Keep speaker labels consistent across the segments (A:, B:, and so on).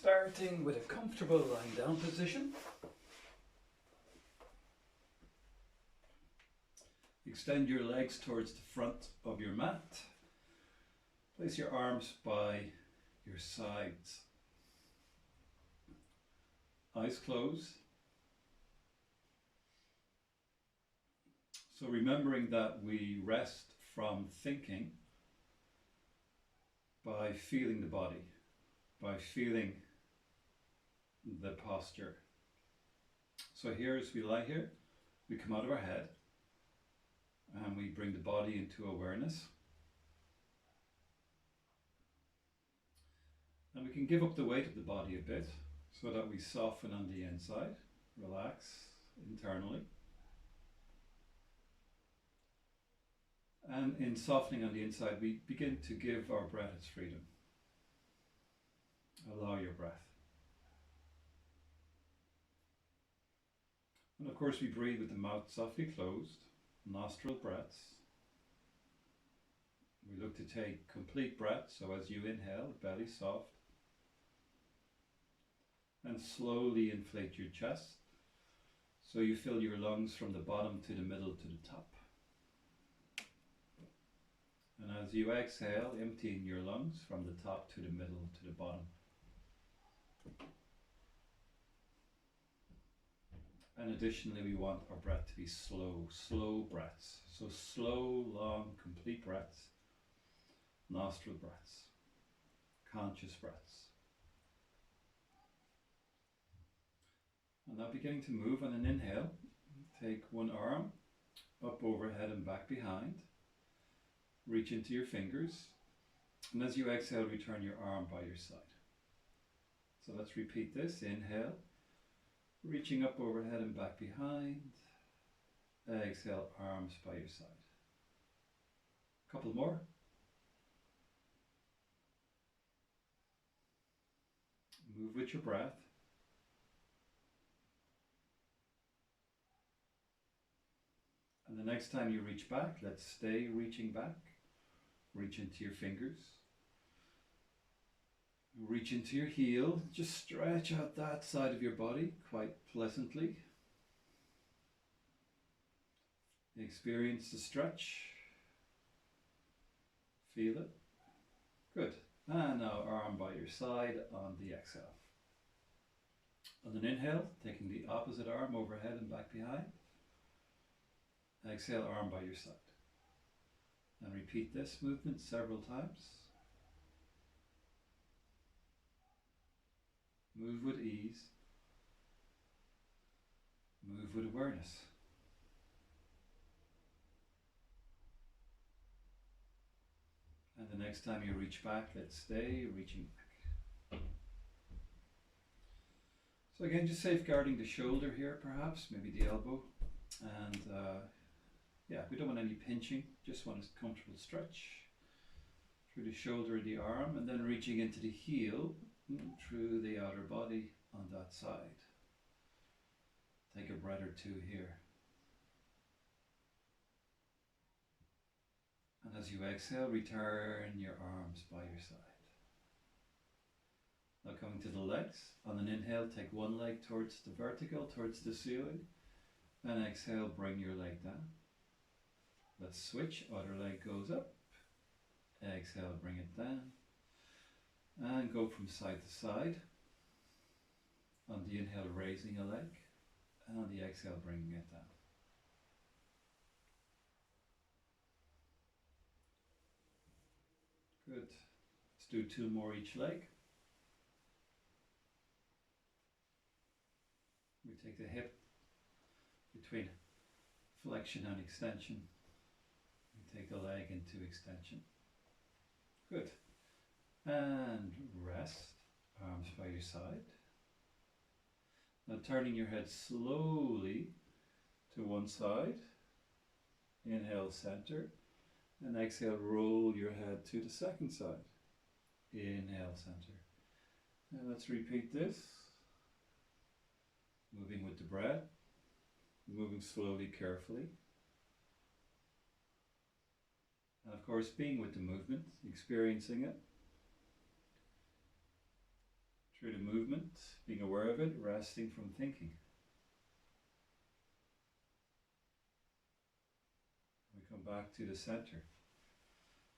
A: Starting with a comfortable lying down position. Extend your legs towards the front of your mat. Place your arms by your sides. Eyes closed. So remembering that we rest from thinking by feeling the body, by feeling the posture. So here as we lie here, we come out of our head and we bring the body into awareness. And we can give up the weight of the body a bit so that we soften on the inside, relax internally. And in softening on the inside, we begin to give our breath its freedom. Allow your breath. And of course we breathe with the mouth softly closed, nostril breaths. We look to take complete breath, so as you inhale, belly soft. And slowly inflate your chest, so you fill your lungs from the bottom to the middle to the top. And as you exhale, emptying your lungs from the top to the middle to the bottom. And additionally, we want our breath to be slow breaths. So slow, long, complete breaths, nostril breaths, conscious breaths. And now beginning to move on an inhale, take one arm up overhead and back behind. Reach into your fingers, and as you exhale, return your arm by your side. So let's repeat this. Inhale, reaching up overhead and back behind. Exhale, arms by your side. A couple more. Move with your breath. And the next time you reach back, let's stay reaching back. Reach into your fingers. Reach into your heel. Just stretch out that side of your body quite pleasantly. Experience the stretch. Feel it. Good. And now arm by your side on the exhale. On an inhale, taking the opposite arm overhead and back behind. Exhale, arm by your side. And repeat this movement several times. Move with ease. Move with awareness. And the next time you reach back, let's stay reaching back. So again, just safeguarding the shoulder here perhaps, maybe the elbow. And yeah, we don't want any pinching, just want a comfortable stretch through the shoulder of the arm, and then reaching into the heel through the outer body on that side. Take a breath or two here. And as you exhale, return your arms by your side. Now coming to the legs. On an inhale, take one leg towards the vertical, towards the ceiling. And exhale, bring your leg down. Let's switch, other leg goes up. Exhale, bring it down. And go from side to side. On the inhale, raising a leg. And on the exhale, bringing it down. Good. Let's do two more each leg. We take the hip between flexion and extension. We take the leg into extension. Good. And rest, arms by your side. Now turning your head slowly to one side. Inhale, center. And exhale, roll your head to the second side. Inhale, center. And let's repeat this. Moving with the breath. Moving slowly, carefully. And of course, being with the movement, experiencing it. through the movement, being aware of it, resting from thinking. We come back to the center.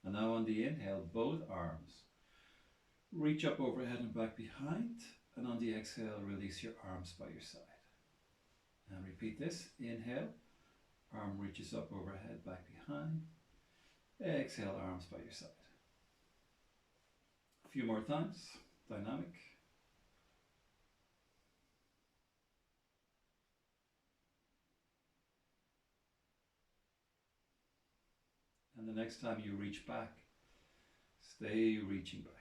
A: And now on the inhale, both arms reach up overhead and back behind. And on the exhale, release your arms by your side. And repeat this. Inhale, arm reaches up overhead, back behind. Exhale, arms by your side. A few more times. Dynamic. And the next time you reach back, stay reaching back.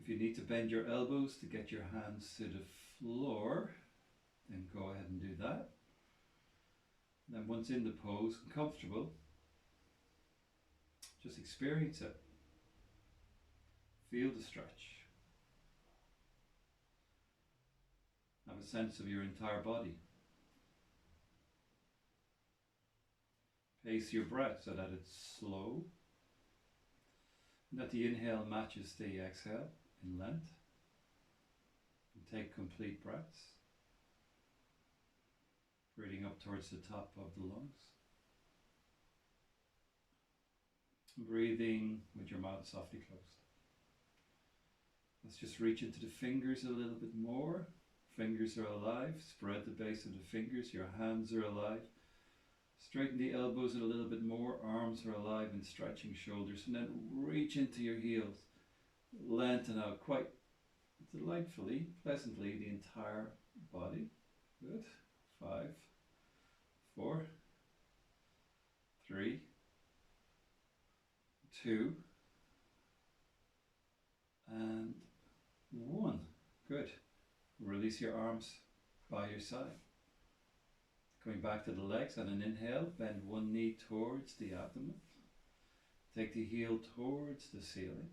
A: If you need to bend your elbows to get your hands to the floor, then go ahead and do that. And then once in the pose and comfortable, just experience it. Feel the stretch. Have a sense of your entire body. Pace your breath so that it's slow, and that the inhale matches the exhale in length. And take complete breaths, breathing up towards the top of the lungs. Breathing with your mouth softly closed. Let's just reach into the fingers a little bit more. Fingers are alive. Spread the base of the fingers. Your hands are alive. Straighten the elbows a little bit more. Arms are alive and stretching shoulders. And then reach into your heels. Lengthen out quite delightfully, pleasantly the entire body. Good. 5, 4, 3, 2, and 1. Good. Release your arms by your side. Coming back to the legs on an inhale, bend one knee towards the abdomen. Take the heel towards the ceiling,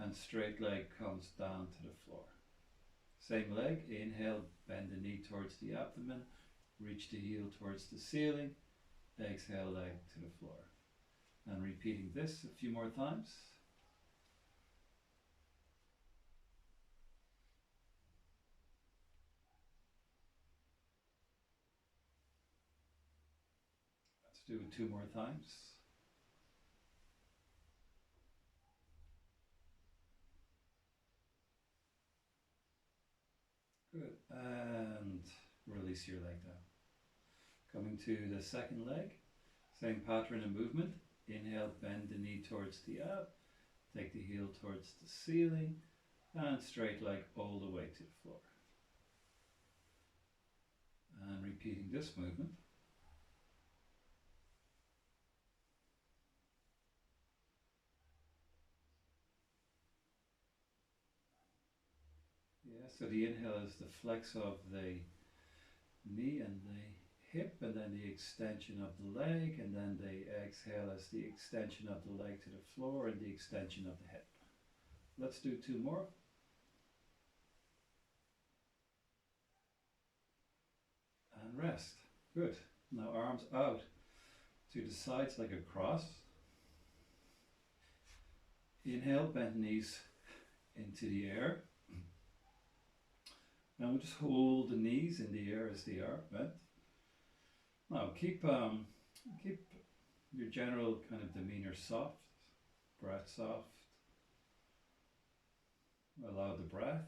A: and straight leg comes down to the floor. Same leg, inhale, bend the knee towards the abdomen, reach the heel towards the ceiling, exhale, leg to the floor. And repeating this a few more times. Let's do it 2 more times. Good, and release your leg down. Coming to the second leg, same pattern of movement. Inhale, bend the knee towards the ab, take the heel towards the ceiling, and straight leg all the way to the floor. And repeating this movement. Yeah, so the inhale is the flex of the knee and the hip, and then the extension of the leg, and then the exhale is the extension of the leg to the floor and the extension of the hip. Let's do 2 more. And rest. Good. Now arms out to the sides like a cross. Inhale, bend knees into the air. Now we'll just hold the knees in the air as they are bent. Now keep your general kind of demeanor soft, breath soft. Allow the breath.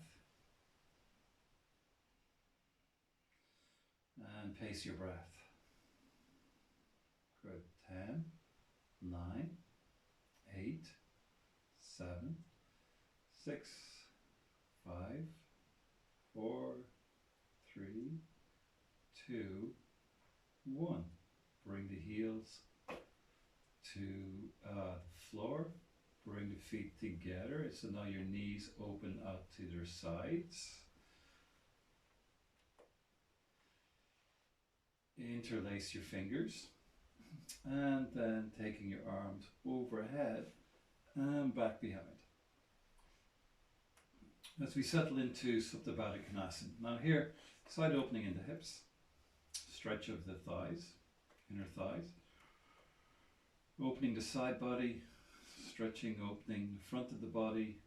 A: And pace your breath. Good. 10, 9, 8, 7, 6, 5, 4, 3, 2, 1. Bring the heels to the floor. Bring the feet together. So now your knees open out to their sides. Interlace your fingers. And then taking your arms overhead and back behind. As we settle into Supta Baddha Konasana. Now here, side opening in the hips. Stretch of the thighs, inner thighs. Opening the side body, stretching, opening the front of the body,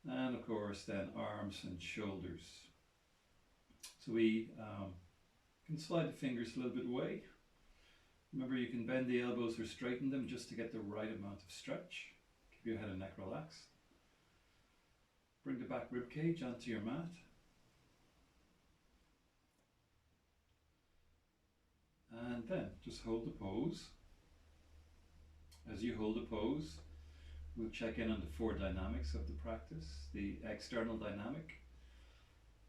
A: And of course then arms and shoulders. So we can slide the fingers a little bit away. Remember, you can bend the elbows or straighten them just to get the right amount of stretch. Keep your head and neck relaxed. Bring the back rib cage onto your mat. And then just hold the pose. As you hold the pose, we'll check in on the 4 dynamics of the practice. The external dynamic.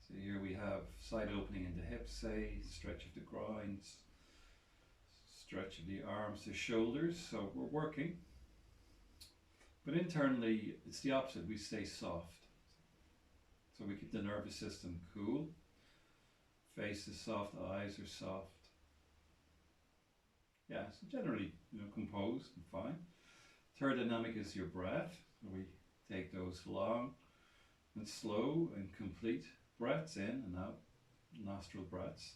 A: So here we have side opening in the hips, say, stretch of the groins, stretch of the arms, the shoulders. So we're working. But internally, it's the opposite. We stay soft. So we keep the nervous system cool. Face is soft, eyes are soft. Yeah, so generally, composed and fine. Third dynamic is your breath. So we take those long and slow and complete breaths in and out, nostril breaths.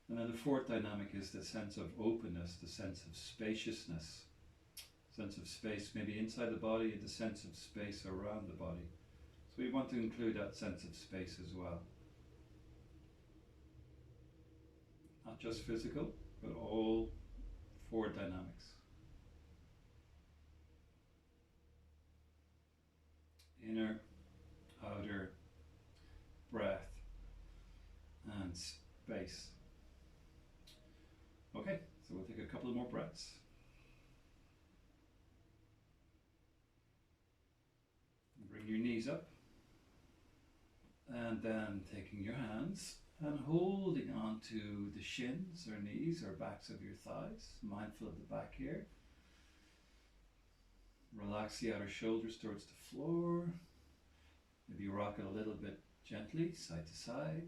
A: And then the 4th dynamic is the sense of openness, the sense of spaciousness, sense of space maybe inside the body and the sense of space around the body. So we want to include that sense of space as well. Not just physical, but all 4 dynamics. Inner, outer, breath, and space. Okay, so we'll take a couple of more breaths. Bring your knees up. And then taking your hands and holding on to the shins or knees or backs of your thighs, mindful of the back here. Relax the outer shoulders towards the floor. Maybe rock it a little bit gently, side to side.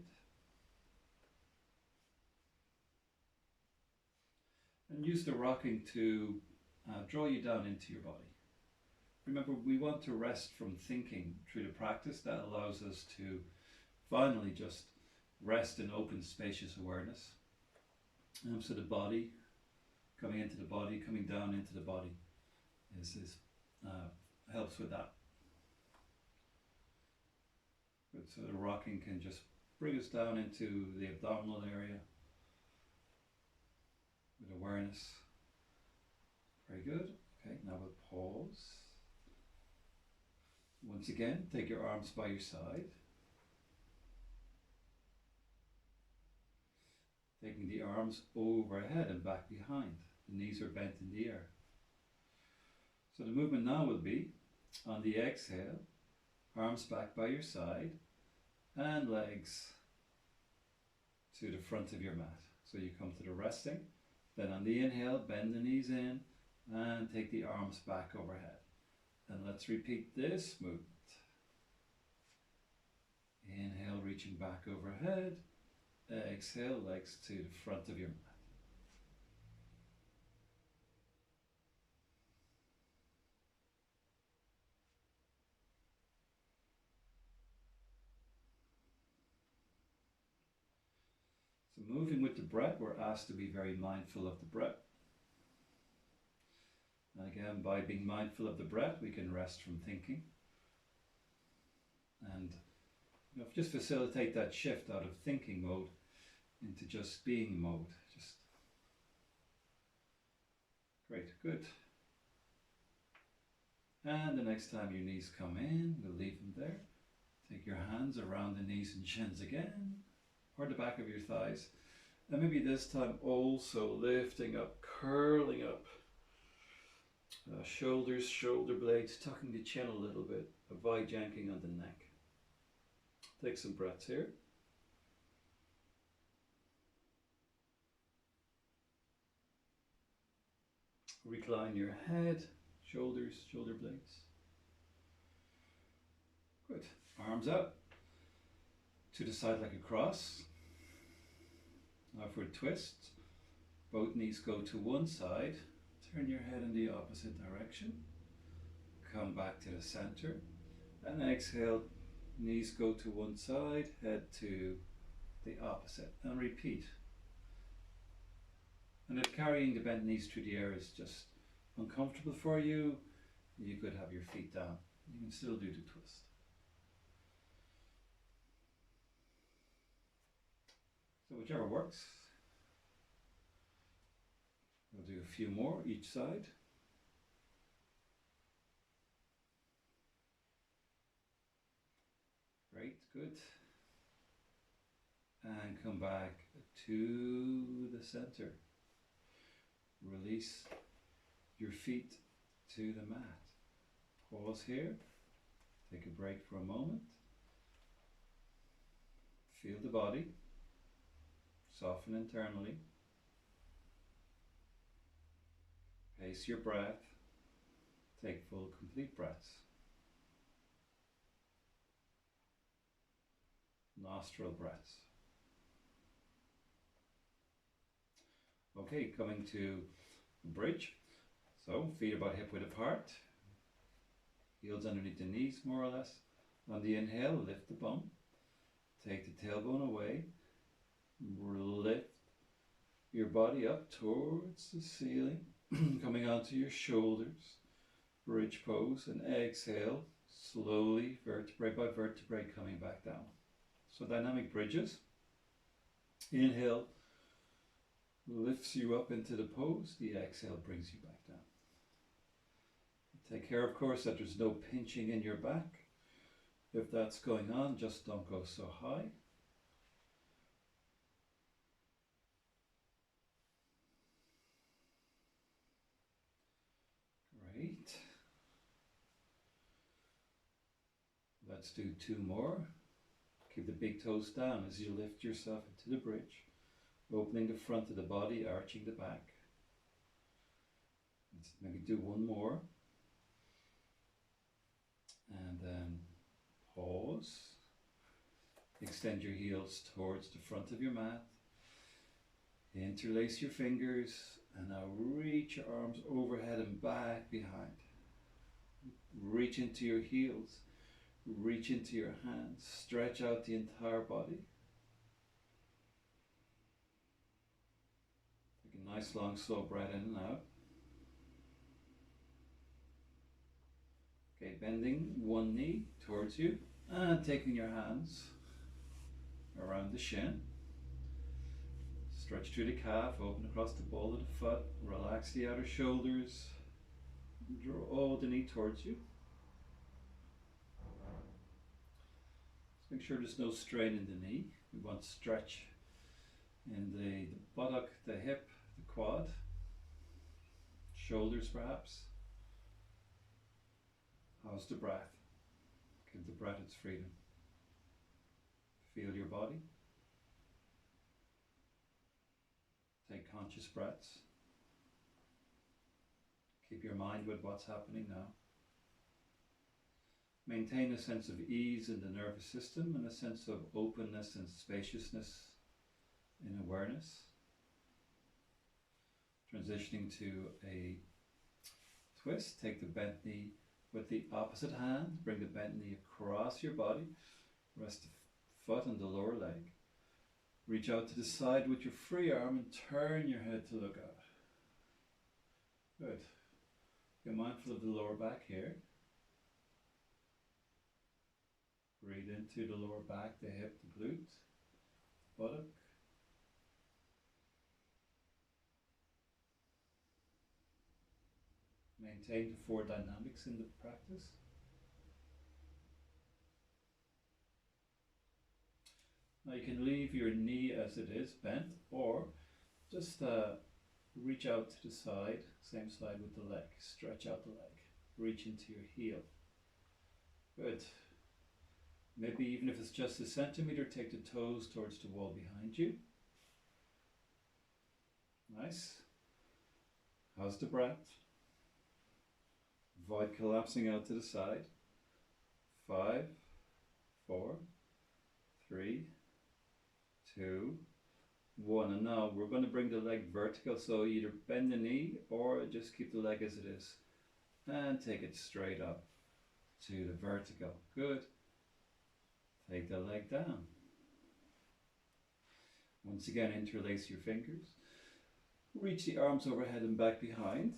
A: And use the rocking to draw you down into your body. Remember, we want to rest from thinking through the practice. That allows us to finally just rest in open, spacious awareness. So the body, coming into the body, coming down into the body, helps with that. Good, so the rocking can just bring us down into the abdominal area with awareness. Very good. Okay, now we'll pause. Once again, take your arms by your side. Taking the arms overhead and back behind. The knees are bent in the air. So the movement now will be, on the exhale, arms back by your side and legs to the front of your mat. So you come to the resting. Then on the inhale, bend the knees in and take the arms back overhead. And let's repeat this movement. Inhale, reaching back overhead. Exhale, legs to the front of your mat. So moving with the breath, we're asked to be very mindful of the breath. And again, by being mindful of the breath, we can rest from thinking. And just facilitate that shift out of thinking mode into just being mode. Just great, good. And the next time your knees come in, we'll leave them there. Take your hands around the knees and shins again, or the back of your thighs. And maybe this time also lifting up, curling up. Shoulders, shoulder blades, tucking the chin a little bit, avoid yanking on the neck. Take some breaths here. Recline your head, shoulders, shoulder blades. Good. Arms out to the side like a cross. Now for a twist. Both knees go to one side. Turn your head in the opposite direction. Come back to the center. And exhale. Knees go to one side, head to the opposite. And repeat. And if carrying the bent knees through the air is just uncomfortable for you, you could have your feet down You can still do the twist. So whichever works. We'll do a few more each side. Great, good. And come back to the center. Release your feet to the mat. Pause here. Take a break for a moment. Feel the body. Soften internally. Pace your breath. Take full, complete breaths. Nostril breaths. Okay, coming to bridge. So feet about hip width apart. Heels underneath the knees more or less. On the inhale, lift the bum. Take the tailbone away. Lift your body up towards the ceiling. Coming onto your shoulders. Bridge pose and exhale. Slowly, vertebrae by vertebrae, coming back down. So dynamic bridges. Inhale lifts you up into the pose. The exhale brings you back down. Take care, of course, that there's no pinching in your back. If that's going on, just don't go so high. Great. Let's do two more. Keep the big toes down as you lift yourself into the bridge, opening the front of the body, arching the back. Let's maybe do one more. And then pause. Extend your heels towards the front of your mat. Interlace your fingers and now reach your arms overhead and back behind. Reach into your heels. Reach into your hands. Stretch out the entire body. Take a nice long slow breath in and out. Okay, bending one knee towards you and taking your hands around the shin. Stretch through the calf, open across the ball of the foot, relax the outer shoulders, draw the knee towards you. Just make sure there's no strain in the knee. We want stretch in the buttock, the hip, the quad, shoulders perhaps. How's the breath? Give the breath its freedom. Feel your body. Take conscious breaths. Keep your mind with what's happening now. Maintain a sense of ease in the nervous system and a sense of openness and spaciousness in awareness. Transitioning to a twist, take the bent knee with the opposite hand, bring the bent knee across your body, rest the foot on the lower leg. Reach out to the side with your free arm and turn your head to look out. Good. Get mindful of the lower back here. Breathe into the lower back, the hip, the glute, buttock. Maintain the four dynamics in the practice. Now you can leave your knee as it is, bent, or just reach out to the side, same side with the leg. Stretch out the leg. Reach into your heel. Good. Maybe even if it's just a centimeter, take the toes towards the wall behind you. Nice. How's the breath? Avoid collapsing out to the side. 5, 4, 3, 2, 1. And now we're going to bring the leg vertical, so either bend the knee or just keep the leg as it is. And take it straight up to the vertical. Good. Take the leg down. Once again, interlace your fingers. Reach the arms overhead and back behind.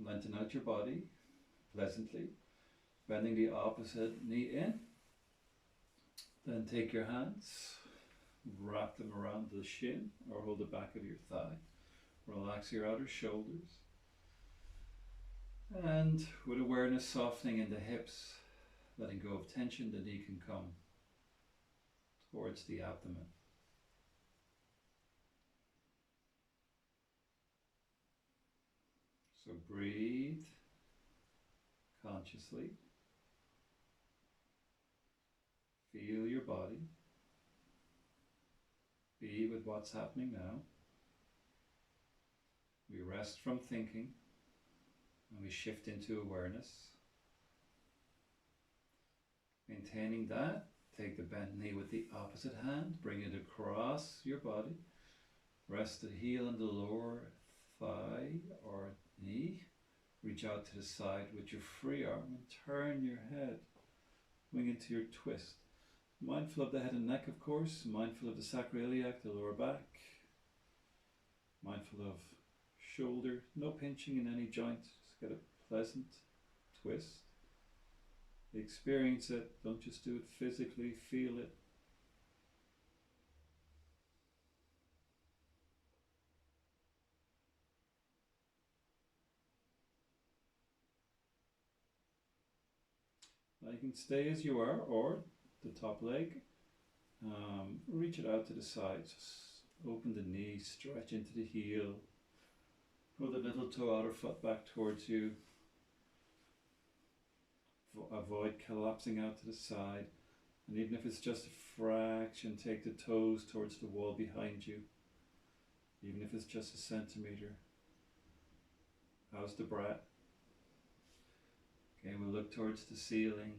A: Lengthen out your body pleasantly. Bending the opposite knee in. Then take your hands, wrap them around the shin or hold the back of your thigh. Relax your outer shoulders. And with awareness softening in the hips, letting go of tension, the knee can come towards the abdomen. So breathe consciously. Feel your body. Be with what's happening now. We rest from thinking and we shift into awareness. Maintaining that, take the bent knee with the opposite hand, bring it across your body. Rest the heel on the lower thigh or knee. Reach out to the side with your free arm and turn your head, going into your twist. Mindful of the head and neck, of course, mindful of the sacroiliac, the lower back, mindful of shoulder, no pinching in any joint, just get a pleasant twist. Experience it, don't just do it physically, feel it. Now you can stay as you are, or the top leg, reach it out to the side, just open the knee, stretch into the heel, pull the little toe outer foot back towards you, avoid collapsing out to the side, and even if it's just a fraction, take the toes towards the wall behind you, even if it's just a centimetre. How's the breath? Okay, we'll look towards the ceiling.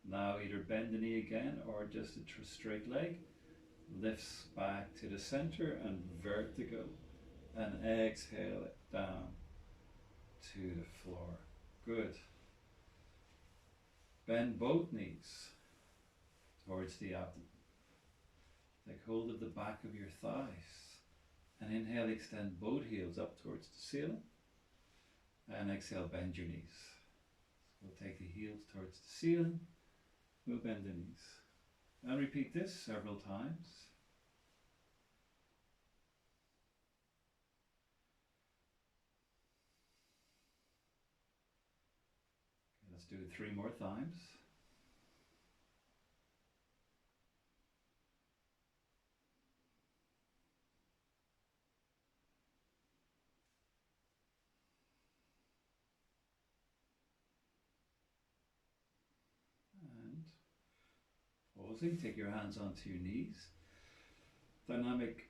A: Now either bend the knee again or just a straight leg. Lifts back to the center and vertical. And exhale it down to the floor. Good. Bend both knees towards the abdomen. Take hold of the back of your thighs. And inhale, extend both heels up towards the ceiling. And exhale, bend your knees. So we'll take the heels towards the ceiling. We'll bend the knees. And repeat this several times. Okay, let's do it 3 more times. Pausing, take your hands onto your knees. Dynamic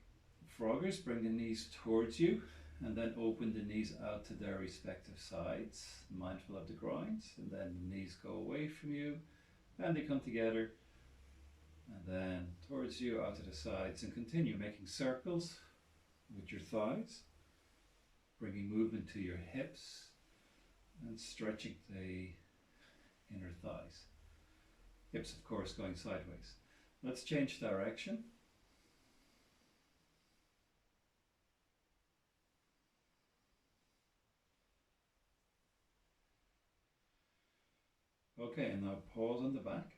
A: froggers, bring the knees towards you and then open the knees out to their respective sides, mindful of the groins, and then the knees go away from you and they come together and then towards you out to the sides, and continue making circles with your thighs, bringing movement to your hips and stretching the inner thighs. Hips, of course, going sideways. Let's change direction. Okay, and now pause on the back.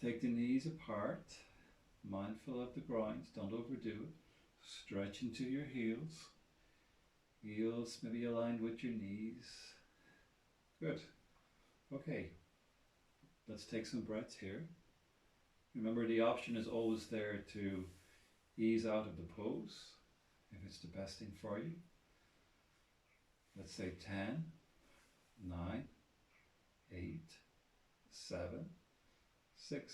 A: Take the knees apart, mindful of the groins, don't overdo it. Stretch into your heels. Heels maybe aligned with your knees. Good. Okay. Let's take some breaths here. Remember, the option is always there to ease out of the pose if it's the best thing for you. Let's say 10, 9, 8, 7, 6,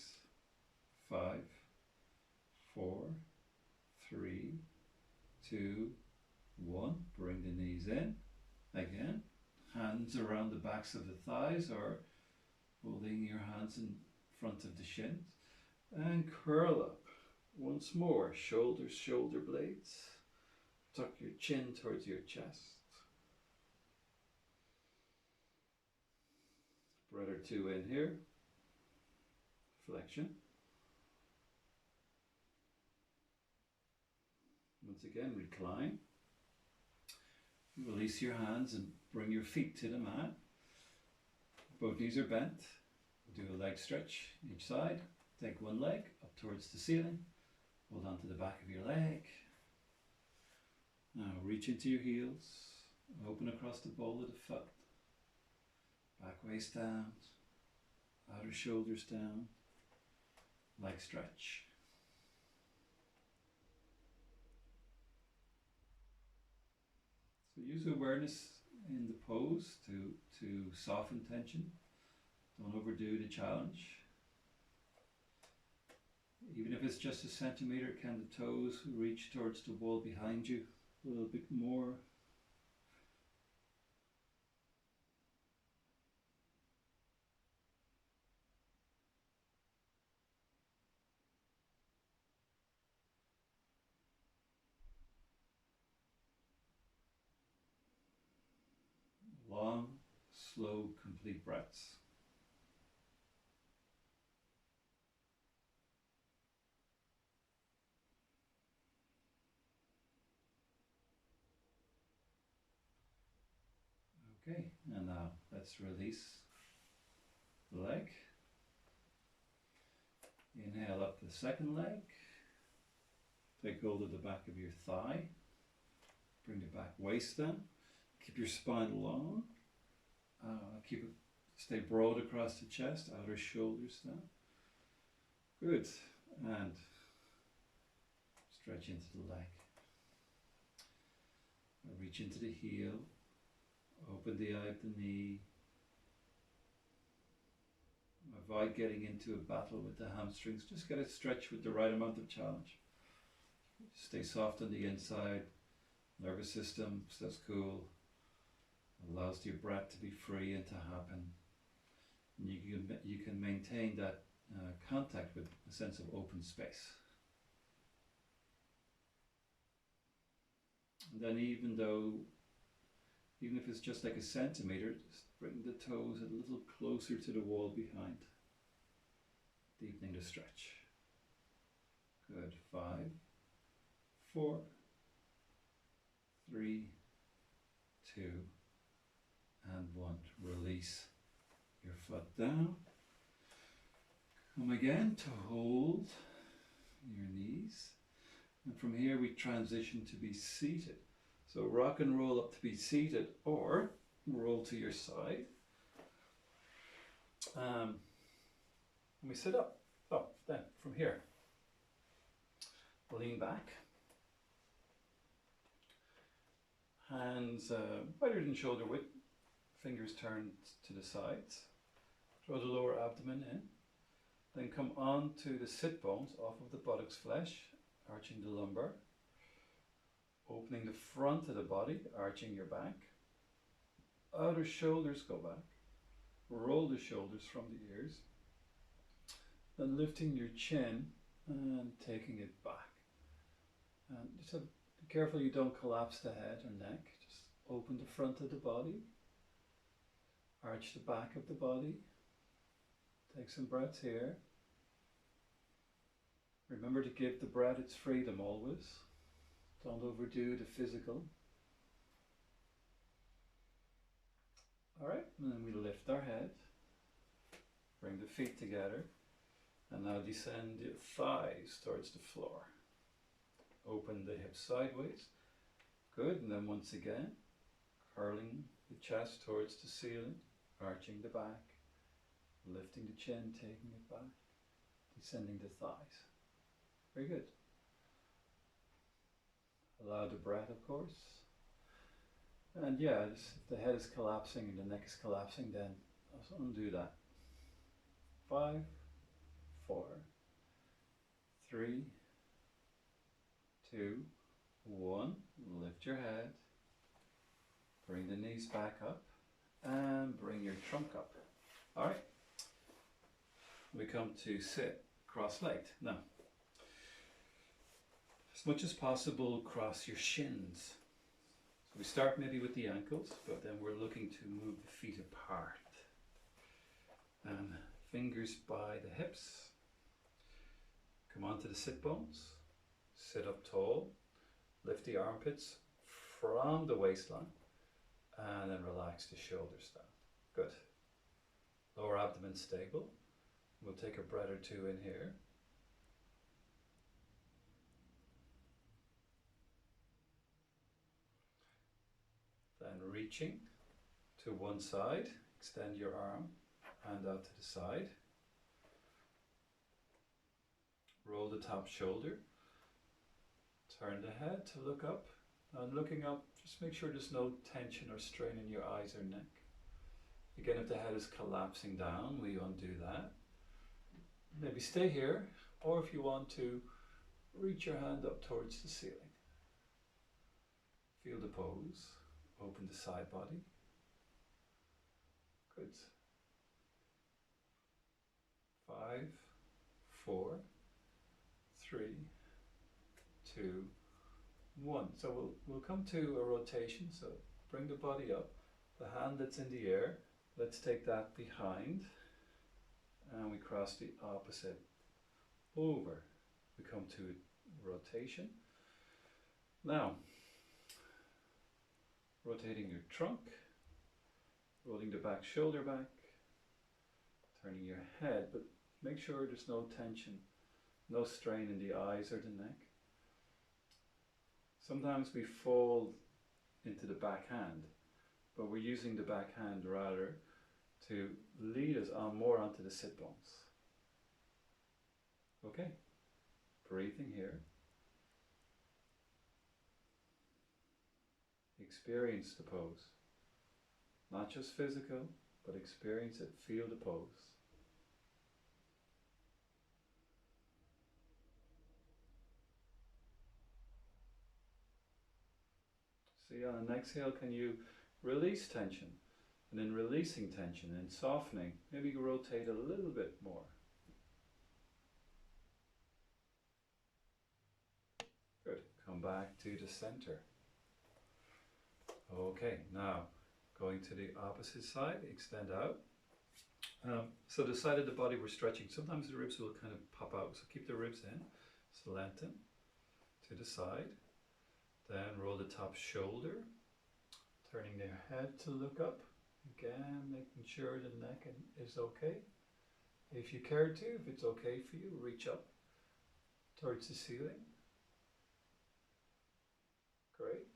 A: 5, 4, 3, 2, 1. Bring the knees in. Again, hands around the backs of the thighs or holding your hands in front of the shins, and curl up once more. Shoulders, shoulder blades. Tuck your chin towards your chest. Breath or 2 in here. Flexion. Once again, recline. Release your hands and bring your feet to the mat. both knees are bent, do a leg stretch each side. Take one leg up towards the ceiling, hold on to the back of your leg. Now reach into your heels, open across the ball of the foot, back waist down, outer shoulders down, leg stretch. So use awareness in the pose to soften tension. Don't overdo the challenge. Even if it's just a centimetre, can the toes reach towards the wall behind you a little bit more? Long, slow, complete breaths. Okay, and now let's release the leg. Inhale up the second leg. Take hold of the back of your thigh. Bring the back waist down. Keep your spine long. Keep it, stay broad across the chest, outer shoulders down. Good. And stretch into the leg. Reach into the heel. Open the eye of the knee. Avoid getting into a battle with the hamstrings. Just get it stretched with the right amount of challenge. Stay soft on the inside. Nervous system stays cool. Allows your breath to be free and to happen. And you can maintain that contact with a sense of open space. And then even if it's just like a centimetre, just bring the toes a little closer to the wall behind. Deepening the stretch. Good. 5, 4, 3, 2, and 1. Release your foot down. Come again to hold your knees. And from here we transition to be seated. So rock and roll up to be seated, or roll to your side. And we sit up. Oh, then from here, lean back. Hands wider than shoulder width. Fingers turned to the sides. Draw the lower abdomen in. Then come on to the sit bones off of the buttocks flesh, arching the lumbar. Opening the front of the body, arching your back. Outer shoulders go back. Roll the shoulders from the ears. Then lifting your chin and taking it back. And just be careful you don't collapse the head or neck. Just open the front of the body. Arch the back of the body. Take some breaths here. Remember to give the breath its freedom always. Don't overdo the physical. Alright, and then we lift our head. Bring the feet together. And now descend the thighs towards the floor. Open the hips sideways. Good, and then once again, curling the chest towards the ceiling, arching the back, lifting the chin, taking it back, descending the thighs. Very good. Allow the breath, of course. And yeah, if the head is collapsing and the neck is collapsing, then also undo that. 5, 4, 3, 2, 1. Lift your head. Bring the knees back up and bring your trunk up. All right. We come to sit cross-legged. Now, as much as possible, cross your shins. So we start maybe with the ankles, but then we're looking to move the feet apart. And fingers by the hips. Come onto the sit bones. Sit up tall. Lift the armpits from the waistline. And then relax the shoulders down. Good. Lower abdomen stable. We'll take a breath or two in here. Then reaching to one side, extend your arm, hand out to the side. Roll the top shoulder. Turn the head to look up. And looking up, just make sure there's no tension or strain in your eyes or neck. Again, if the head is collapsing down, we undo that. Maybe stay here, or if you want to, reach your hand up towards the ceiling. Feel the pose. Open the side body. Good. 5, 4, 3, 2, 1. So we'll come to a rotation. So bring the body up. The hand that's in the air, let's take that behind. And we cross the opposite over. We come to rotation. Now, rotating your trunk, rolling the back shoulder back, turning your head, but make sure there's no tension, no strain in the eyes or the neck. Sometimes we fold into the back hand, but we're using the back hand rather to lead us on more onto the sit bones. Okay, breathing here. Experience the pose. Not just physical, but experience it, feel the pose. See, on an exhale, can you release tension? And in releasing tension and softening, maybe you rotate a little bit more. Good. Come back to the center. Okay, now going to the opposite side, extend out. So the side of the body we're stretching, sometimes the ribs will kind of pop out, so keep the ribs in. So lengthen to the side. Then roll the top shoulder, turning their head to look up. Again, making sure the neck is okay. If you care to, if it's okay for you, reach up towards the ceiling. Great.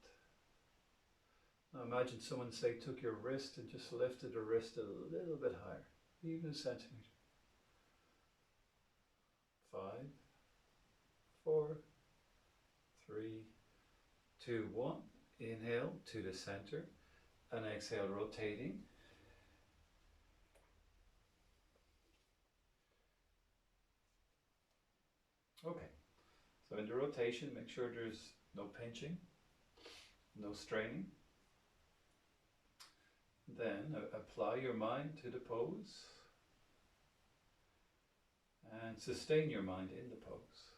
A: Now imagine someone, say, took your wrist and just lifted the wrist a little bit higher, even a centimeter. 5, 4, 3, 2, 1. Inhale to the center and exhale, rotating. Okay, so in the rotation, make sure there's no pinching, no straining. Then apply your mind to the pose and sustain your mind in the pose.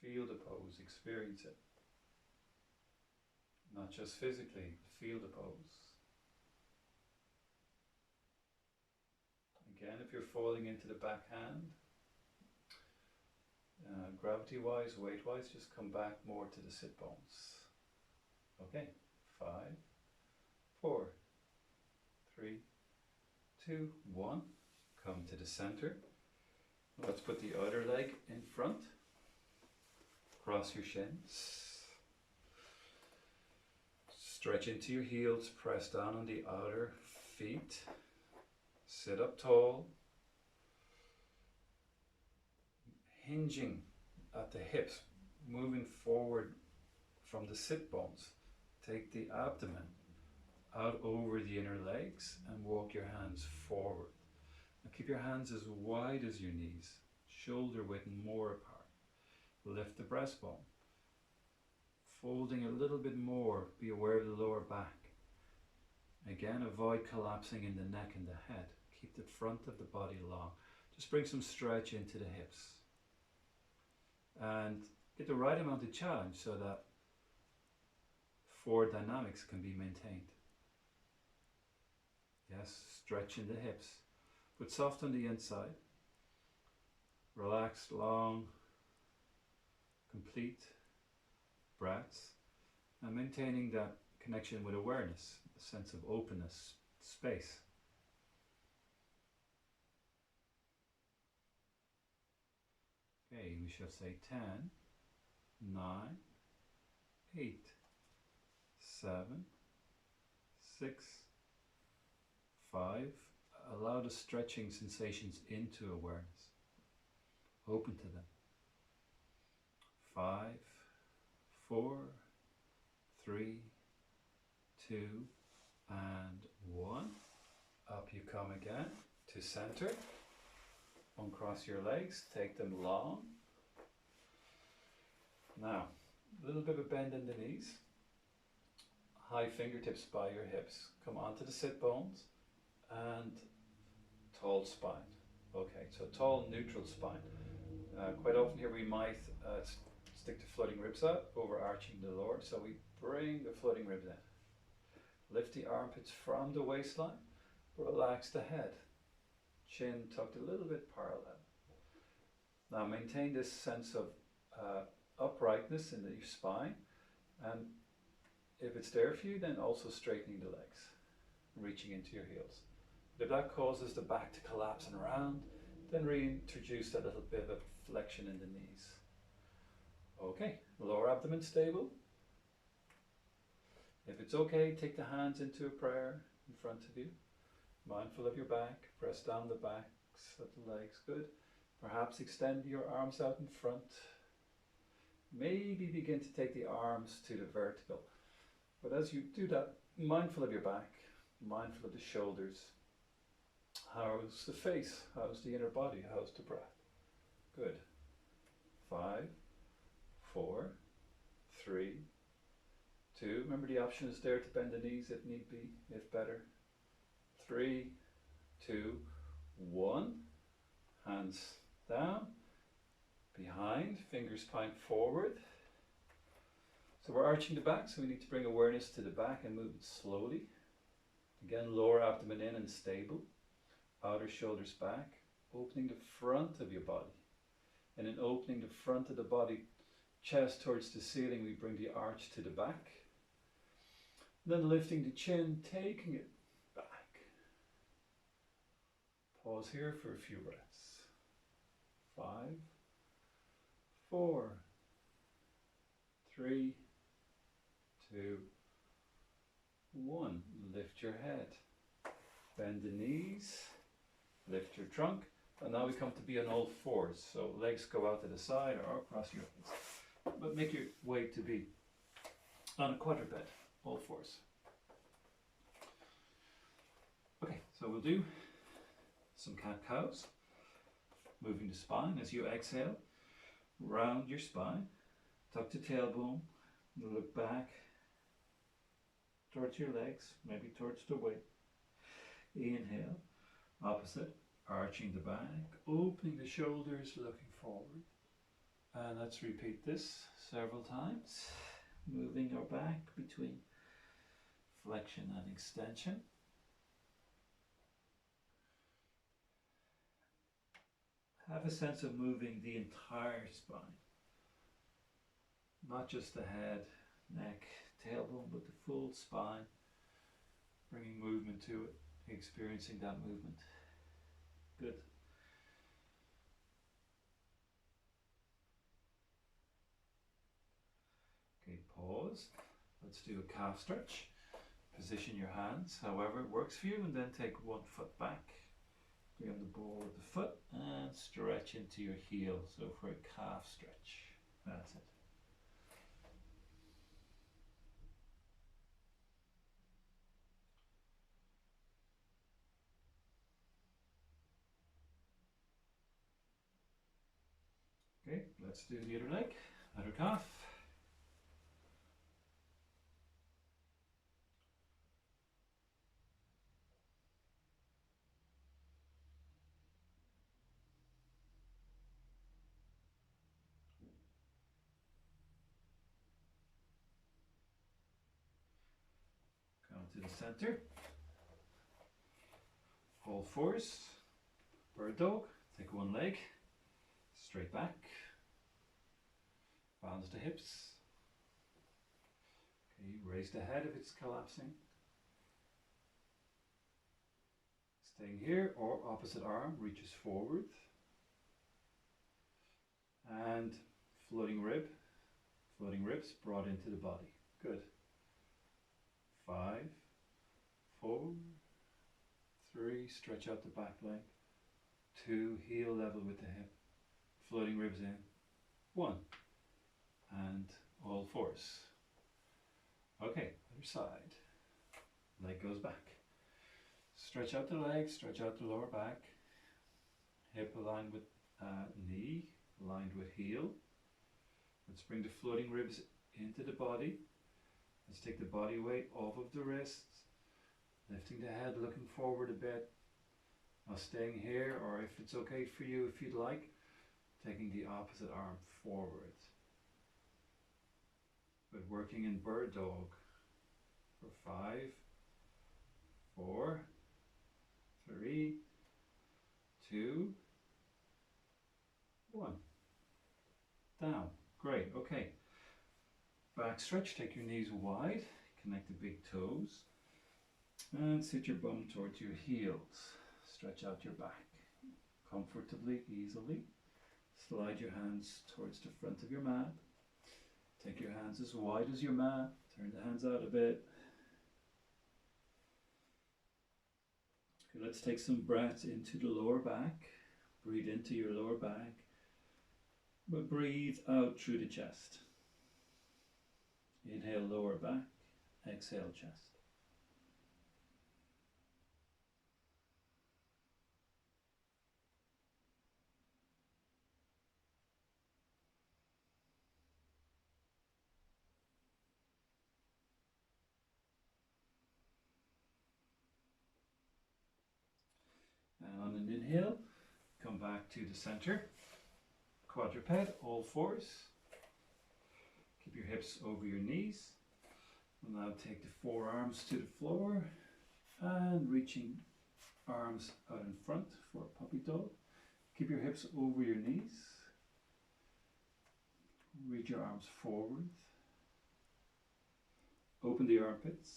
A: Feel the pose, experience it. Not just physically, feel the pose. Again, if you're falling into the backhand, gravity-wise, weight-wise, just come back more to the sit bones. Okay, 5, 4, 3, 2, 1. Come to the center. Let's put the other leg in front. Cross your shins. Stretch into your heels, press down on the outer feet. Sit up tall. Hinging at the hips, moving forward from the sit bones. Take the abdomen out over the inner legs and walk your hands forward. Now keep your hands as wide as your knees, shoulder width more apart. Lift the breastbone. Folding a little bit more, be aware of the lower back. Again, avoid collapsing in the neck and the head. Keep the front of the body long. Just bring some stretch into the hips. And get the right amount of challenge so that forward dynamics can be maintained. Yes, stretch in the hips, but soft on the inside. Relaxed, long, complete. breaths, and maintaining that connection with awareness, a sense of openness, space. Okay, we shall say 10, 9, 8, 7, 6, 5. Allow the stretching sensations into awareness. Open to them. 5, 4, 3, 2, and 1. Up you come again to center. Uncross your legs, take them long. Now, a little bit of a bend in the knees. High fingertips by your hips. Come onto the sit bones and tall spine. Okay, so tall, neutral spine. Quite often here we might stick the floating ribs out, overarching the lower. So we bring the floating ribs in. Lift the armpits from the waistline. Relax the head. Chin tucked a little bit parallel. Now maintain this sense of uprightness in the spine, and if it's there for you, then also straightening the legs, reaching into your heels. If that causes the back to collapse and round, then reintroduce that little bit of flexion in the knees. Okay, lower abdomen stable. If it's okay, take the hands into a prayer in front of you. Mindful of your back, press down the backs of the legs, good. Perhaps extend your arms out in front. Maybe begin to take the arms to the vertical. But as you do that, mindful of your back, mindful of the shoulders. How's the face? How's the inner body? How's the breath? Good. 5, 4, 3, 2. Remember the option is there to bend the knees if need be, if better. 3, 2, 1. Hands down, behind, fingers point forward. So we're arching the back, so we need to bring awareness to the back and move it slowly. Again, lower abdomen in and stable. Outer shoulders back, opening the front of your body. And in opening the front of the body, chest towards the ceiling, we bring the arch to the back. Then lifting the chin, taking it back. Pause here for a few breaths. 5, 4, 3, 2, 1. Lift your head. Bend the knees. Lift your trunk. And now we come to be on all fours. So legs go out to the side or across your legs. But make your way to be on a quadruped, all fours. Okay, so we'll do some cat-cows. Moving the spine as you exhale. Round your spine. Tuck the tailbone. Look back towards your legs, maybe towards the weight. Inhale. Opposite. Arching the back. Opening the shoulders, looking forward. And let's repeat this several times. Moving our back between flexion and extension. Have a sense of moving the entire spine. Not just the head, neck, tailbone, but the full spine. Bringing movement to it, experiencing that movement. Good. Okay, pause. Let's do a calf stretch. Position your hands however it works for you, and then take one foot back. Bring the ball of the foot and stretch into your heel. So for a calf stretch. That's it. Okay, let's do the other leg, other calf. Come to the center. All fours. Bird dog. Take one leg. Straight back. Balance the hips. Okay, raise the head if it's collapsing. Staying here, or opposite arm reaches forward. And floating ribs brought into the body. Good. 5, 4, 3, stretch out the back leg. 2, heel level with the hip. Floating ribs in. 1. And all fours. Okay, other side. Leg goes back. Stretch out the legs, stretch out the lower back. Hip aligned with knee, aligned with heel. Let's bring the floating ribs into the body. Let's take the body weight off of the wrists. Lifting the head, looking forward a bit. Now staying here, or if it's okay for you, if you'd like, taking the opposite arm forward. But working in bird dog for 5, 4, 3, 2, 1. Down. Great. Okay. Back stretch. Take your knees wide. Connect the big toes. And sit your bum towards your heels. Stretch out your back comfortably, easily. Slide your hands towards the front of your mat. Take your hands as wide as your mat. Turn the hands out a bit. Okay, let's take some breaths into the lower back. Breathe into your lower back. But breathe out through the chest. Inhale, lower back. Exhale, chest. And on an inhale, come back to the center. Quadruped, all fours. Keep your hips over your knees. We'll now take the forearms to the floor and reaching arms out in front for a puppy dog. Keep your hips over your knees. Reach your arms forward. Open the armpits.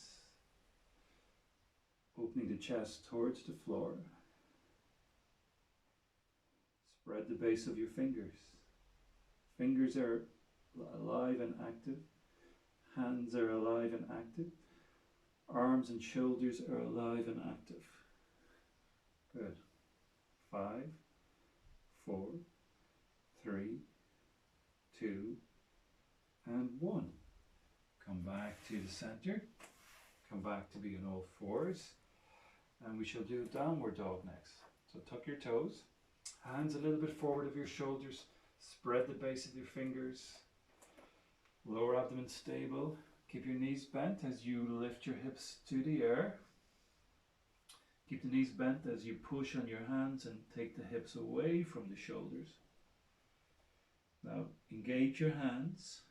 A: Opening the chest towards the floor. Spread the base of your fingers. Fingers are alive and active. Hands are alive and active. Arms and shoulders are alive and active. Good. 5, 4, 3, 2, and 1. Come back to the center. Come back to being all fours. And we shall do downward dog next. So tuck your toes. Hands a little bit forward of your shoulders. Spread the base of your fingers. Lower abdomen stable. Keep your knees bent as you lift your hips to the air. Keep the knees bent as you push on your hands and take the hips away from the shoulders. Now engage your hands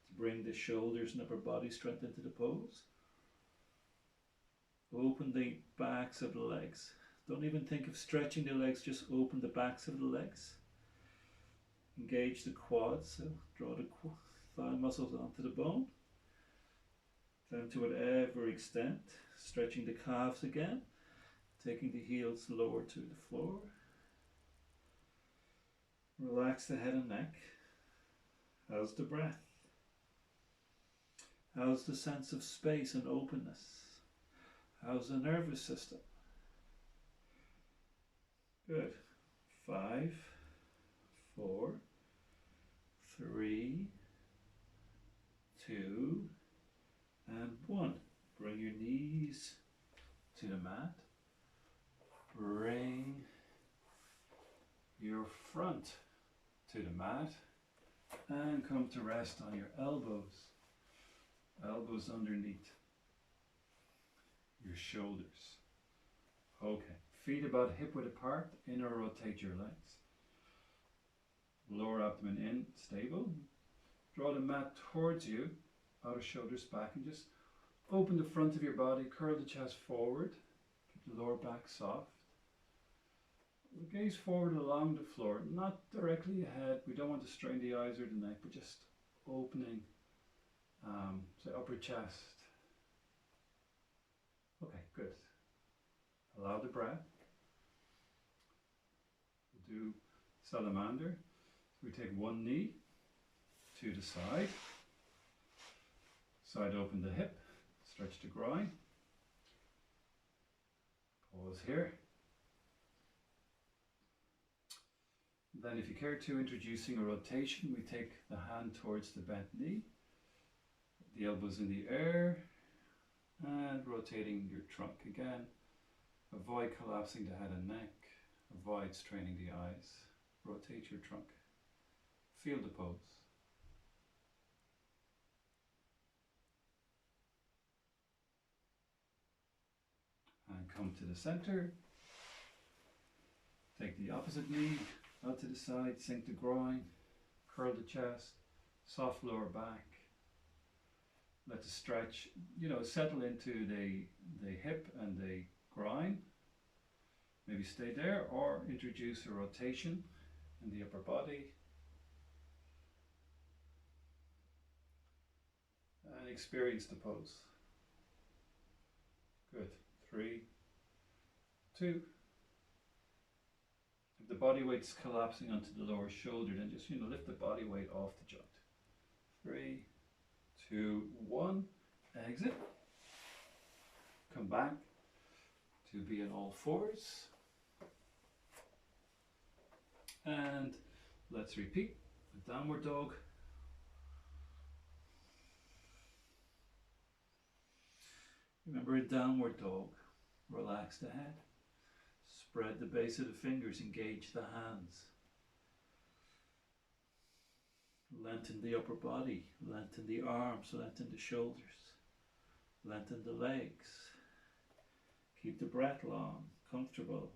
A: to bring the shoulders and upper body strength into the pose. Open the backs of the legs. Don't even think of stretching the legs, just open the backs of the legs. Engage the quads, so draw the thigh muscles onto the bone. Down to whatever extent, stretching the calves again, taking the heels lower to the floor. Relax the head and neck. How's the breath? How's the sense of space and openness? How's the nervous system? Good. 5, 4, 3, 2, and 1. Bring your knees to the mat. Bring your front to the mat and come to rest on your elbows. Elbows underneath your shoulders. Okay. Feet about hip width apart, inner rotate your legs. Lower abdomen in, stable. Draw the mat towards you, outer shoulders back, and just open the front of your body, curl the chest forward. Keep the lower back soft. Gaze forward along the floor, not directly ahead. We don't want to strain the eyes or the neck, but just opening So upper chest. Okay, good. Allow the breath. We'll do salamander. So we take one knee to the side. Side open the hip. Stretch the groin. Pause here. Then if you care to, introducing a rotation, we take the hand towards the bent knee, the elbows in the air, and rotating your trunk again. Avoid collapsing the head and neck, avoid straining the eyes. Rotate your trunk. Feel the pose. And come to the center. Take the opposite knee out to the side, sink the groin, curl the chest, soft lower back. Let the stretch, settle into the hip and the groin. Maybe stay there or introduce a rotation in the upper body. And experience the pose. Good. 3, 2. If the body weight's collapsing onto the lower shoulder, then just lift the body weight off the joint. 3, 2, 1. Exit. Come back to be on all fours. And let's repeat. A downward dog. Remember, a downward dog. Relax the head. Spread the base of the fingers, engage the hands. Lengthen the upper body, lengthen the arms, lengthen the shoulders, lengthen the legs. Keep the breath long, comfortable.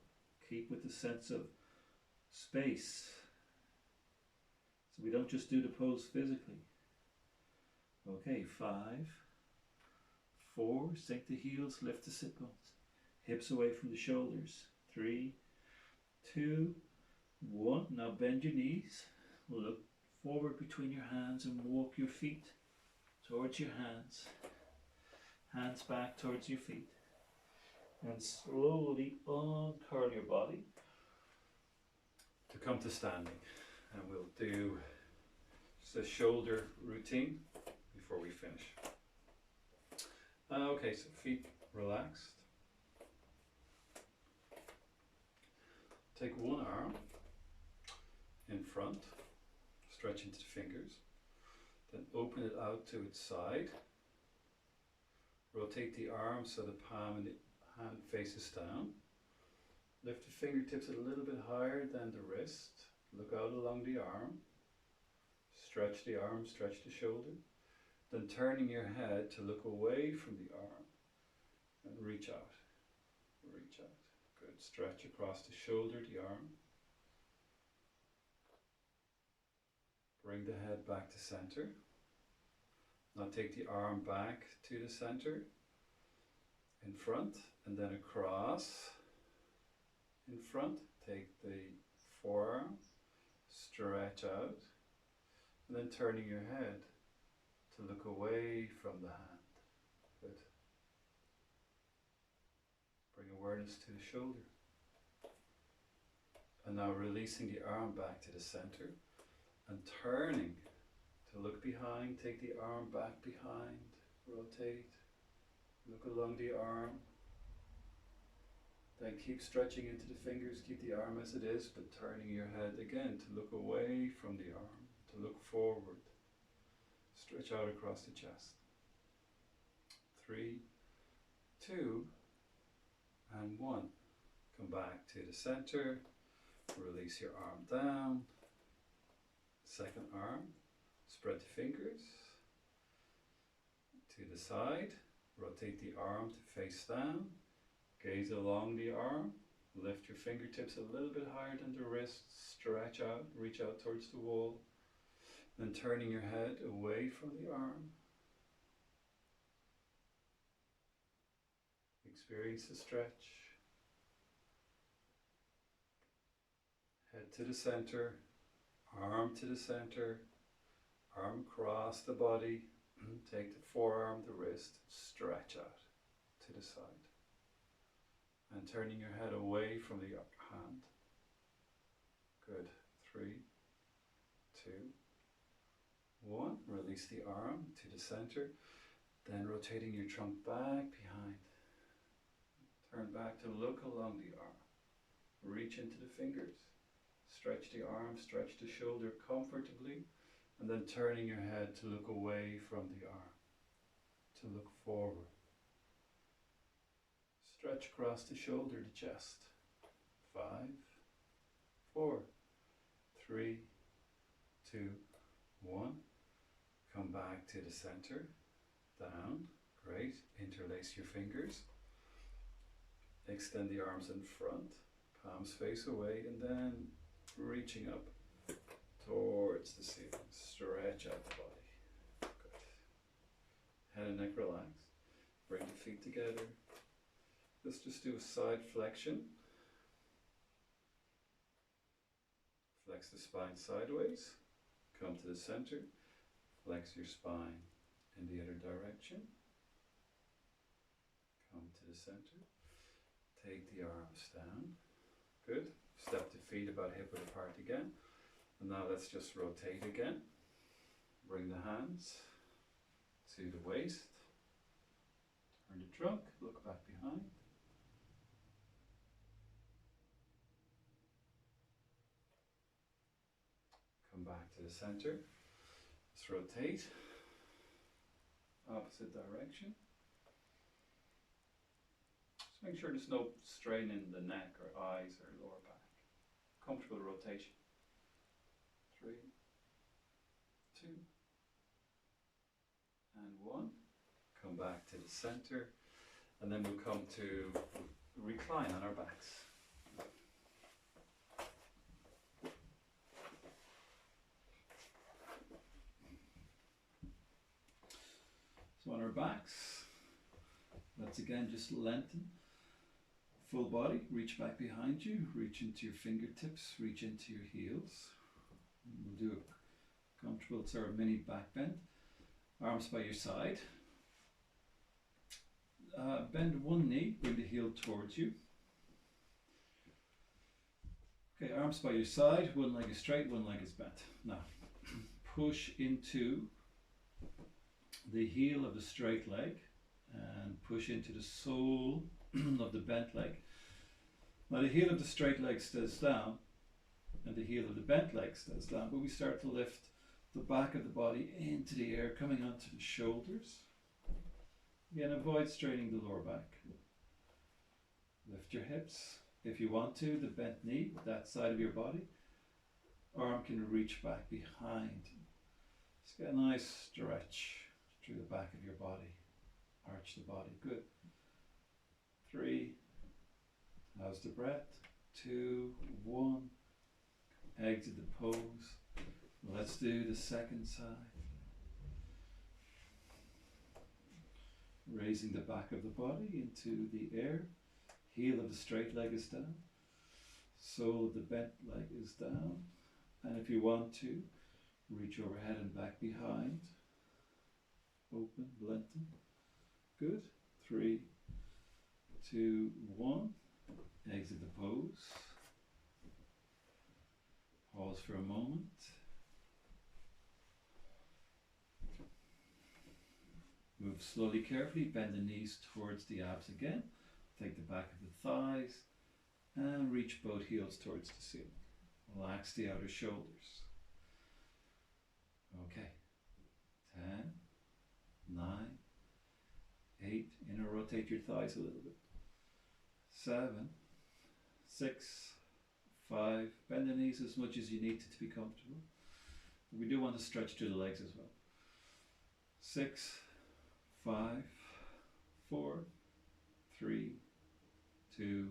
A: Keep with the sense of space. So we don't just do the pose physically. Okay, 5, 4, sink the heels, lift the sit bones. Hips away from the shoulders. 3, 2, 1. Now bend your knees. Look forward between your hands and walk your feet towards your hands. Hands back towards your feet. And slowly uncurl your body to come to standing. And we'll do just a shoulder routine before we finish. Okay, so feet relaxed. Take one arm in front, stretch into the fingers, then open it out to its side. Rotate the arm so the palm and the hand faces down. Lift the fingertips a little bit higher than the wrist. Look out along the arm. Stretch the arm, stretch the shoulder. Then turning your head to look away from the arm and reach out. Reach out. Good. Stretch across the shoulder, the arm. Bring the head back to center. Now take the arm back to the center, in front, and then across, in front. Take the forearm, stretch out, and then turning your head to look away from the hand. Good. Bring awareness to the shoulder. And now releasing the arm back to the center and turning to look behind. Take the arm back behind, rotate, look along the arm. Then keep stretching into the fingers, keep the arm as it is, but turning your head again to look away from the arm, to look forward. Stretch out across the chest. 3, 2, and 1. Come back to the center. Release your arm down. Second arm. Spread the fingers to the side. Rotate the arm to face down. Gaze along the arm. Lift your fingertips a little bit higher than the wrist. Stretch out. Reach out towards the wall. Then turning your head away from the arm. Experience the stretch. Head to the center, arm to the center, arm across the body, Take the forearm, the wrist, stretch out to the side. And turning your head away from the hand. Good. 3, 2, 1. Release the arm to the center. Then rotating your trunk back behind. Turn back to look along the arm. Reach into the fingers. Stretch the arm, stretch the shoulder comfortably. And then turning your head to look away from the arm. To look forward. Stretch across the shoulder, the chest. 5, 4, 3, 2, 1. Come back to the center. Down. Great. Interlace your fingers. Extend the arms in front. Palms face away, and then reaching up towards the ceiling. Stretch out the body. Good. Head and neck relax. Bring the feet together. Let's just do a side flexion. Flex the spine sideways. Come to the center. Flex your spine in the other direction. Come to the center. Take the arms down. Good. Step the feet about hip width apart again. And now let's just rotate again. Bring the hands to the waist. Turn the trunk. Look back behind. Come back to the center. Let's rotate. Opposite direction. Just make sure there's no strain in the neck or eyes or lower back. Comfortable rotation. 3, 2, and 1. Come back to the center, and then we'll come to recline on our backs. So on our backs, let's again just lengthen. Full body, reach back behind you, reach into your fingertips, reach into your heels. We'll do a comfortable sort of mini back bend. Arms by your side. Bend one knee, bring the heel towards you. Okay, arms by your side, one leg is straight, one leg is bent. Now, push into the heel of the straight leg and push into the sole of the bent leg. Now the heel of the straight leg stays down and the heel of the bent leg stays down, but we start to lift the back of the body into the air, coming onto the shoulders. Again, avoid straining the lower back. Lift your hips. If you want to, the bent knee, that side of your body. Arm can reach back behind. Just get a nice stretch through the back of your body. Arch the body. Good. 3. How's the breath? 2, 1. Exit the pose. Let's do the second side. Raising the back of the body into the air. Heel of the straight leg is down. Sole of the bent leg is down. And if you want to, reach overhead and back behind. Open, lengthen. Good. 3, 2, 1. Exit the pose. Pause for a moment. Move slowly, carefully. Bend the knees towards the abs again. Take the back of the thighs and reach both heels towards the ceiling. Relax the outer shoulders. Okay. 10, 9, 8. Inner rotate your thighs a little bit. 7, 6, 5. Bend the knees as much as you need to be comfortable. We do want to stretch through the legs as well. 6, 5, 4, 3, 2,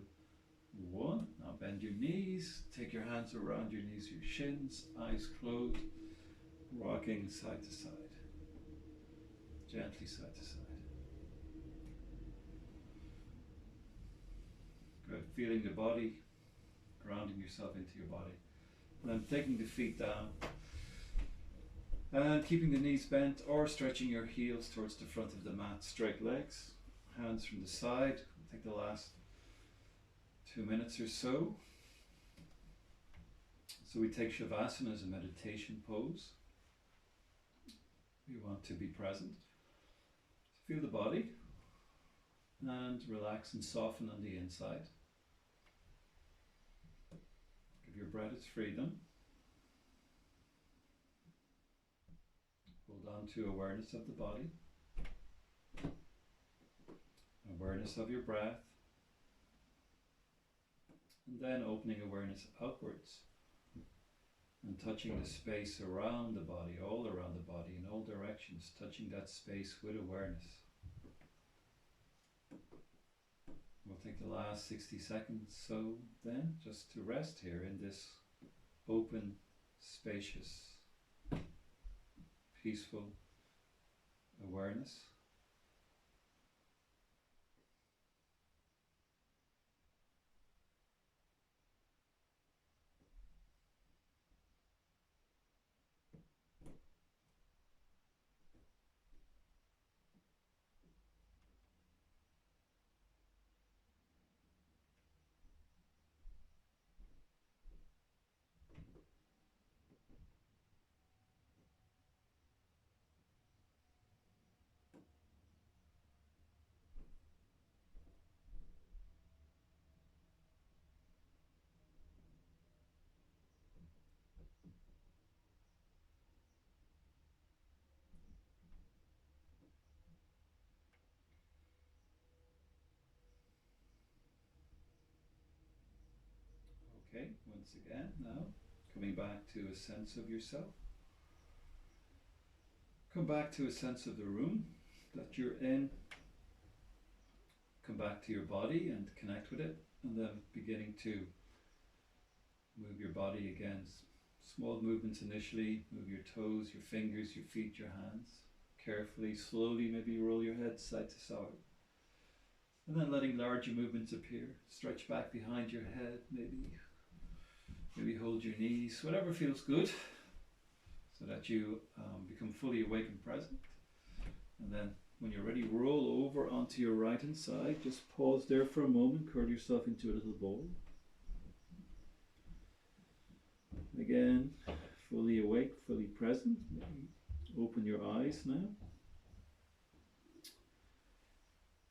A: 1. Now bend your knees. Take your hands around your knees, your shins, eyes closed, rocking side to side. Gently side to side. Good. Feeling the body, grounding yourself into your body. And then taking the feet down, And keeping the knees bent or stretching your heels towards the front of the mat, straight legs, hands from the side. We'll take the last 2 minutes or so. So we take Shavasana as a meditation pose. We want to be present. So feel the body and relax and soften on the inside. Give your breath its freedom. Hold on to awareness of the body, awareness of your breath, and then opening awareness upwards and touching the space around the body, all around the body, in all directions, touching that space with awareness. We'll take the last 60 seconds so then just to rest here in this open, spacious, peaceful awareness. Okay, once again now, coming back to a sense of yourself. Come back to a sense of the room that you're in. Come back to your body and connect with it, and then beginning to move your body again. Small movements initially, move your toes, your fingers, your feet, your hands. Carefully, slowly, maybe roll your head side to side. And then letting larger movements appear. Stretch back behind your head, maybe hold your knees, whatever feels good, so that you become fully awake and present. And then when you're ready, roll over onto your right hand side. Just pause there for a moment, curl yourself into a little ball. Again, fully awake, fully present. Open your eyes now.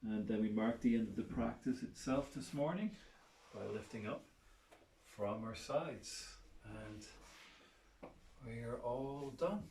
A: And then we mark the end of the practice itself this morning by lifting up from our sides. And we are all done.